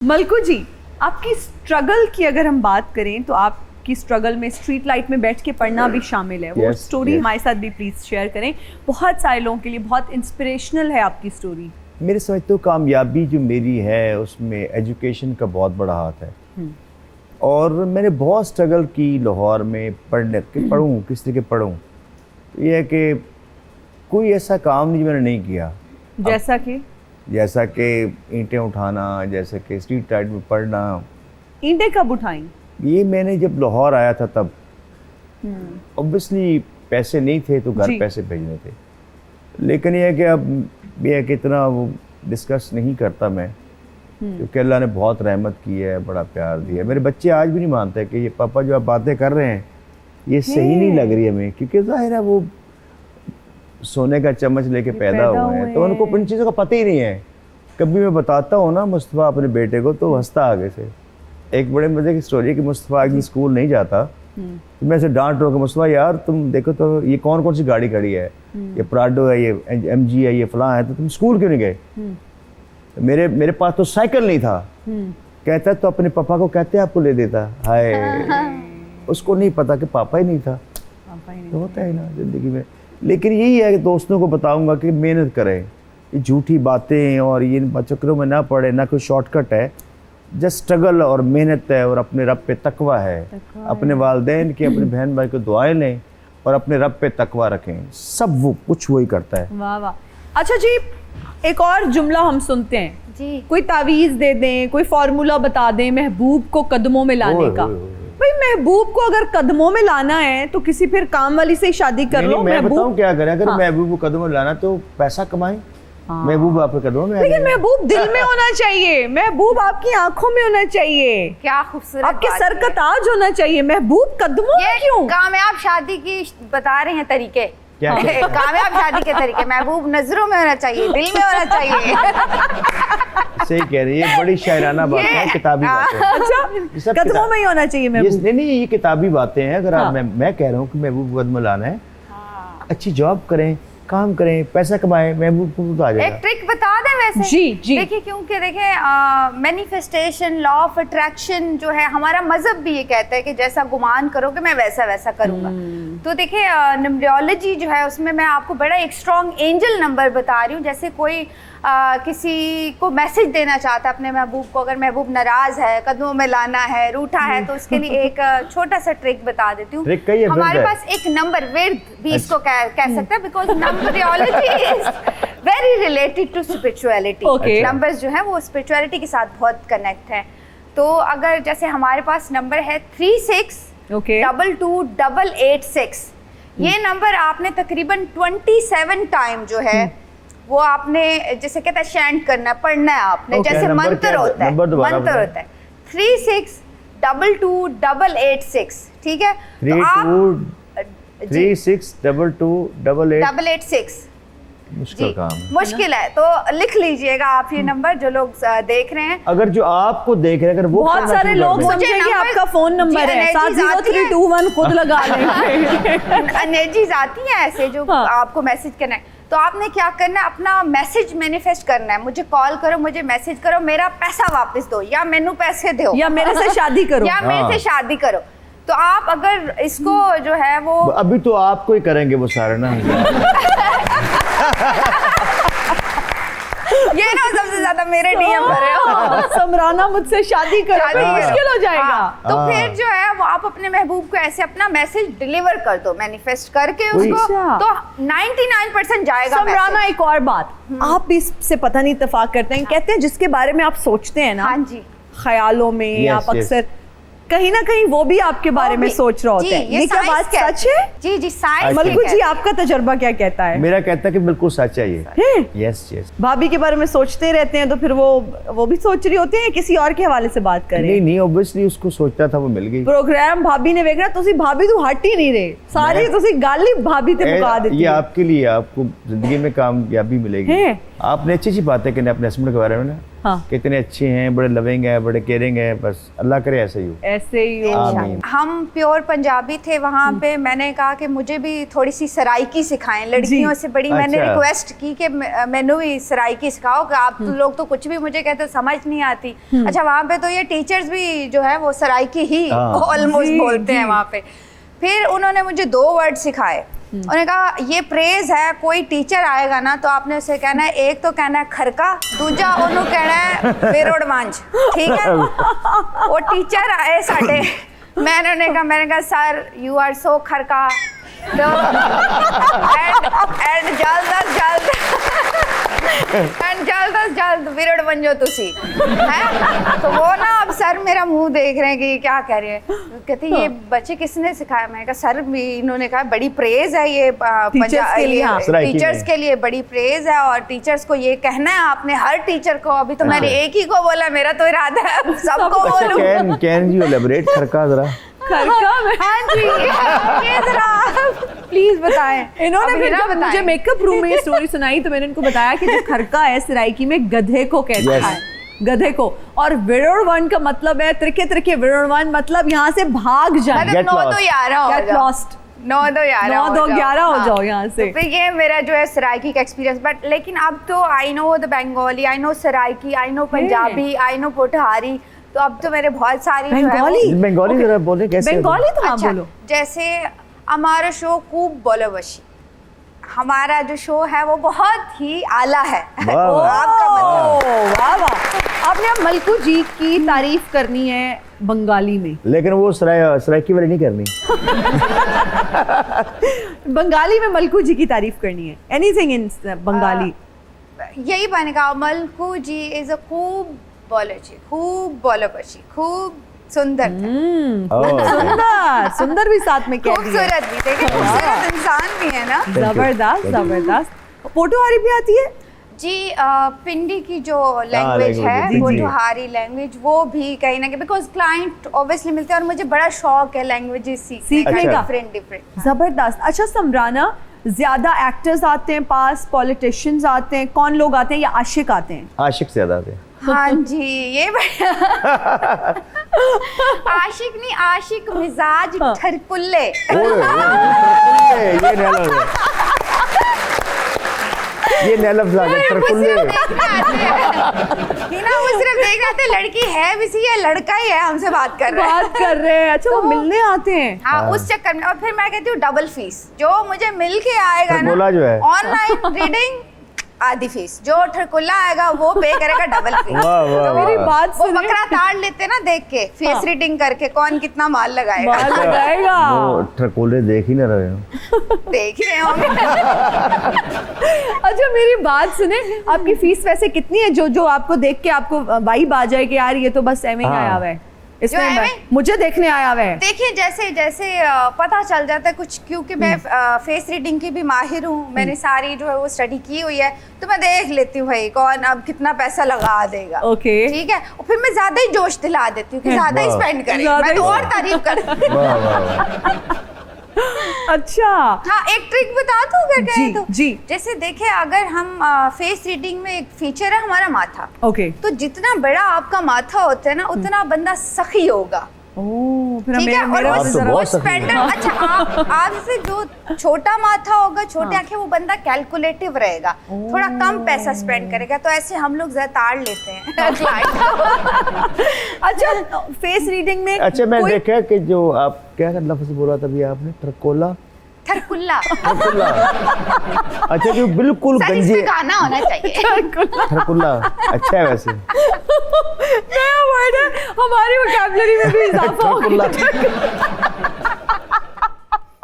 मलकू जी, आपकी स्ट्रगल की अगर हम बात करें तो आपकी स्ट्रगल में स्ट्रीट लाइट में बैठ के पढ़ना भी शामिल है। वो स्टोरी हमारे साथ भी प्लीज शेयर करें। बहुत सारे लोगों के लिए बहुत इंस्पिरेशनल है आपकी स्टोरी। मेरे समझ तो कामयाबी जो मेरी है उसमें एजुकेशन का बहुत बड़ा हाथ है। और मैंने बहुत स्ट्रगल की लाहौर में पढ़ूँ किस तरीके पढ़ूँ। तो ये है कि कोई ऐसा काम नहीं जो मैंने नहीं किया। जैसा कि ईंटें उठाना, जैसे कि स्ट्रीट लाइट में पढ़ना। ईंटें कब उठाई? ये मैंने जब लाहौर आया था तब। ऑब्वियसली पैसे नहीं थे तो घर पैसे भेजने थे। लेकिन ये है कि अब ये है कि इतना वो डिस्कस नहीं करता मैं, क्योंकि अल्लाह ने बहुत रहमत की है, बड़ा प्यार दिया है। मेरे बच्चे आज भी नहीं मानते कि ये पापा जो आप बातें कर रहे हैं ये सही नहीं लग रही हमें, क्योंकि जाहिर है वो सोने का चम्मच लेके पैदा हुए हैं तो उनको इन चीज़ों का पता ही नहीं है। कभी मैं बताता हूँ ना मुस्तफ़ा अपने बेटे को तो हंसता आगे से। एक बड़े मजे की स्टोरी है कि मुस्तफ़ा एक दिन स्कूल नहीं जाता तो मैं ऐसे डांट रहा हूँ, मुस्तफ़ा यार तुम देखो तो ये कौन कौन सी गाड़ी खड़ी है, ये प्राडो है, ये MG है, ये फलां है, तो तुम स्कूल क्यों नहीं गए? मेरे पास तो साइकिल नहीं था। कहता तो अपने पापा को कहते आपको ले देता। हाय उसको नहीं पता कि पापा ही नहीं था। तो होता है ना जिंदगी में। लेकिन यही है कि दोस्तों को बताऊंगा कि मेहनत करें, ये झूठी बातें और ये चक्करों में ना पड़े, ना कोई शॉर्टकट है। जस्ट स्ट्रगल और मेहनत है और अपने रब पे तकवा है। अपने वालिदैन की, अपने बहन भाई को दुआएं लें और अपने रब पे तकवा रखें। सब वो कुछ वही करता है। वाह वाह। अच्छा जी, एक और जुमला हम सुनते हैं जी। कोई तावीज़ दे दें, कोई फार्मूला बता दें महबूब को कदमों में लाने का। भाई महबूब को अगर कदमों में लाना है तो किसी फिर काम वाली से ही शादी कर लो। मैं बताऊं क्या करें? अगर महबूब को कदमों में लाना तो पैसा कमाएं। महबूब आपके कदमों में, लेकिन महबूब दिल में होना चाहिए। महबूब आपकी आंखों में होना चाहिए। क्या खूबसूरत, आपके सर का ताज होना चाहिए। महबूब कदमों में क्यों? कामयाब शादी की बता रहे हैं तरीके। क्या कामयाब शादी के तरीके। महबूब नजरों में होना चाहिए, दिल में होना चाहिए। सही कह रही है, बड़ी शायराना बात है, किताबी बात है। अच्छा, कदमों में ही होना चाहिए महबूब। नहीं, ये किताबी बातें हैं। अगर आप मैं कह रहा हूँ कि महबूब को कदमों लाना है, अच्छी जॉब करें, काम करें, पैसा कमाएं, महबूब को तो आ जाएगा। एक ट्रिक बता दें वैसे। जी। देखिए, क्योंकि देखिए मैनिफेस्टेशन, लॉ ऑफ अट्रैक्शन जो है, हमारा मजहब भी ये कहता है कि जैसा गुमान करोगे मैं वैसा वैसा करूंगा। तो देखिए न्यूमरोलॉजी जो है उसमें मैं आपको बड़ा एक स्ट्रॉन्ग एंजल नंबर बता रही हूँ। जैसे कोई किसी को मैसेज देना चाहता है अपने महबूब को, अगर महबूब नाराज है, कदमों में लाना है, रूठा है, तो उसके लिए एक छोटा सा ट्रिक बता देती हूँ। हमारे पास एक नंबर विर्द भी इसको कह सकते हैं, because numerology is very related to spirituality. Numbers जो है वो स्पिरिचुअलिटी के साथ बहुत कनेक्ट है। तो अगर जैसे हमारे पास नंबर है 36228886, ये नंबर आपने तकरीबन 27 टाइम जो है वो आपने जैसे कहता है चैंट करना, पढ़ना है आपने। जैसे मंत्र होता है, 36228886, ठीक है? तो आप 36228886 मुश्किल काम है। मुश्किल है तो लिख लीजिएगा आप ये नंबर, जो लोग देख रहे हैं। अगर जो आपको देख रहे हैं, अगर वो बहुत सारे लोग समझेंगे आपका फोन नंबर है 70321 खुद लगा लेंगे। एनर्जीज आती हैं ऐसे जो आपको मैसेज करना है। तो आपने क्या करना है, अपना मैसेज मैनिफेस्ट करना है। मुझे कॉल करो, मुझे मैसेज करो, मेरा पैसा वापस दो, या मैनू पैसे दो, या मेरे से शादी करो, या मेरे से शादी करो। तो आप अगर इसको जो है वो अभी तो आपको ही करेंगे वो सारे ना। ये ना सबसे ज्यादा मेरे DM पर है। समराना मुझसे शादी करो, मुश्किल हो जाएगा। तो फिर जो है वो आप अपने महबूब को ऐसे अपना मैसेज डिलीवर कर दो, मैनिफेस्ट करके उसको, तो 99% जाएगा। समराना, एक और बात, आप भी इससे पता नहीं इत्तेफाक करते हैं, कहते हैं जिसके बारे में आप सोचते हैं ना, हाँ जी, ख्यालों में आप अक्सर कहीं ना कहीं वो भी आपके बारे में सोच रहा होता है। ये क्या बात सच है? जी साइंस। मलकू जी, आपका तजर्बा क्या कहता है? मेरा कहता है कि बिल्कुल सच है ये। यस। भाभी के बारे में सोचते रहते हैं तो फिर वो भी सोच रही होती है, किसी और के हवाले से बात करें? नहीं, ऑब्वियसली उसको सोचता था, वो मिल गई। प्रोग्राम भाभी ने देखना, तुसी भाभी तो हट ही नहीं रहे, सारी तुसी गाली भाभी ते मुका देती। ये आपके लिए, आपको जिंदगी में कामयाबी मिलेगी। आपने अच्छी बातें करनी अपने हस्बैंड के बारे में ना। हाँ। कितने अच्छे हैं, बड़े लविंग है, बड़े केयरिंग है, बस अल्लाह करे ऐसे ही हो। ऐसे ही हो। आमीन। हम प्योर पंजाबी थे वहाँ पे, मैंने कहा कि मुझे भी थोड़ी सी सराइकी सिखाएं लड़कियों से, बड़ी मैंने अच्छा। रिक्वेस्ट की कि मैंने भी सराइकी सिखाओ, कि आप लोग तो कुछ भी मुझे कहते हो समझ नहीं आती। अच्छा, वहाँ पे तो ये टीचर्स भी जो है वो सराइकी ही ऑलमोस्ट जी, बोलते हैं जी। वहाँ पे। फिर उन्होंने मुझे 2 वर्ड सिखाए। उन्होंने कहा ये प्रेज है, कोई टीचर आएगा ना तो आपने उसे कहना है, एक तो कहना है खरका, दूजा उन्हों कहना है बेरोड मांझ, ठीक है। वो टीचर आए साढ़े, मैंने कहा सर यू आर सो खरका, तो एंड जल्द विरड बन जाओ तुसी, है। तो वो ना अब सर मेरा मुंह देख रहे हैं कि क्या कह रहे हैं। कहते ये बच्चे किसने सिखाया? मैंने कहा सर इन्होंने कहा बड़ी प्रेज है ये टीचर्स के लिए बड़ी प्रेज है, और टीचर्स को ये कहना है आपने, हर टीचर को। अभी तो मैंने एक ही को बोला, मेरा तो इरादा है सबको बोलूं। कैन यू एलैबोरेट खरका जरा? खरका में, हाँ जी, ये जरा प्लीज बताएं। इन्होंने फिर जब मुझे मेकअप रूम में स्टोरी सुनाई तो मैंने इनको बताया कि जो खरका है सराइकी में गधे को कहते हैं, गधे को। और विरोड़वन का मतलब है त्रिके त्रिके विरोड़वन, मतलब यहाँ से भाग जाए, मतलब 9 तो 11 हो गेट लॉस्ट, 9 तो 11 हो जाओ यहाँ से। तो फिर ये मेरा जो है सराइकी का एक्सपीरियंस। बट लेकिन अब तो I know the Bengali, I know Saraiki, I know Punjabi, I know Pothohari, तो अब तो मेरे बहुत सारी बंगाली जरा बोले कैसे? बंगाली तो आप अच्छा, बोलो। जैसे हमारा शो खूब बोलोवशी, हमारा जो शो है वो बहुत ही आला है। आपका वाह वाह। आपने अब मलकू जी की तारीफ करनी है बंगाली में, लेकिन वो सराइकी वाली नहीं करनी। बंगाली में मलकू जी की तारीफ करनी है, एनीथिंग इन बंगाली। यही बनेगा, मलकू जी इज अ खूब बोलोवशी, खूब सुंदर, सुंदर भी साथ में कह दिया, खूबसूरत भी, देखिए खूबसूरत इंसान भी है ना। जबरदस्त। पोठोहारी भी आती है जी। पिंडी की जो लैंग्वेज है, पोठोहारी लैंग्वेज, वो भी कहीं ना कहीं, बिकॉज क्लाइंट ऑब्वियसली मिलते हैं और मुझे बड़ा शौक है लैंग्वेजेस सीखने का, डिफरेंट। जबरदस्त। अच्छा समराना, ज्यादा एक्टर्स आते हैं पास, पॉलिटिशियंस आते हैं, कौन लोग आते हैं, या आशिक आते हैं? आशिक ज्यादा आते हैं। हाँ जी, ये आशिक नहीं, आशिक मिजाज ठरकुल्ले। ये नया लफ्ज़ आ गया, ठरकुल्ले। ना वो सिर्फ देख रहे थे लड़की है भी सी, ये लड़का ही है हमसे बात कर रहे हैं। अच्छा, वो मिलने आते हैं। हाँ, उस चक्कर में। और फिर मैं कहती हूँ डबल फीस, जो मुझे मिल के आएगा ना ऑनलाइन रीडिंग, आधी फीस, जो ठरकुल्ला आएगा वो पे करेगा डबल फीस। तो मेरी बात वो बकरा ताड़ लेते ना देख के, फेस रीडिंग करके, कौन कितना माल लगाएगा। वो ठरकुल्ले देख ही ना रहे हो। देख रहे होंगे। अच्छा मेरी बात सुने, आपकी फीस वैसे कितनी है, जो आपको देख के आपको वाइब आ जाए कि यार ये तो बस एम आया हुआ है, इसमें मुझे देखने आया हुआ है? देखिए जैसे जैसे पता चल जाता है कुछ, क्योंकि मैं फेस रीडिंग की भी माहिर हूँ, मैंने सारी जो है वो स्टडी की हुई है, तो मैं देख लेती हूँ भाई कौन अब कितना पैसा लगा देगा। ओके, ठीक है। और फिर मैं ज्यादा ही जोश दिला देती हूँ कि ज्यादा ही स्पेंड करें, मैं तो और तारीफ करती हूँ। अच्छा हाँ, एक ट्रिक बता दूं अगर कहें तो? जी। जैसे देखिए, अगर हम फेस रीडिंग में एक फीचर है हमारा माथा, ओके, तो जितना बड़ा आपका माथा होता है ना, उतना बंदा सखी होगा। फिर ठीक है। और वो स्पेंडर, अच्छा आपसे जो छोटा माथा होगा, छोटे आंखें, वो बंदा कैलकुलेटिव रहेगा, थोड़ा कम पैसा स्पेंड करेगा, तो ऐसे हम लोग ज्यादा ताड़ लेते हैं क्लाइंट। अच्छा फेस रीडिंग में, अच्छा मैं देखा कि जो आप क्या लफ्ज़ बोला तभी आपने, ठरकुल्ला, अच्छा जो बिल्कुल गंजे गाना होना चाहिए। ठरकुल्ला अच्छा है वैसे, नया वर्ड है, हमारी वोकैबुलरी में भी इजाफा हो गया।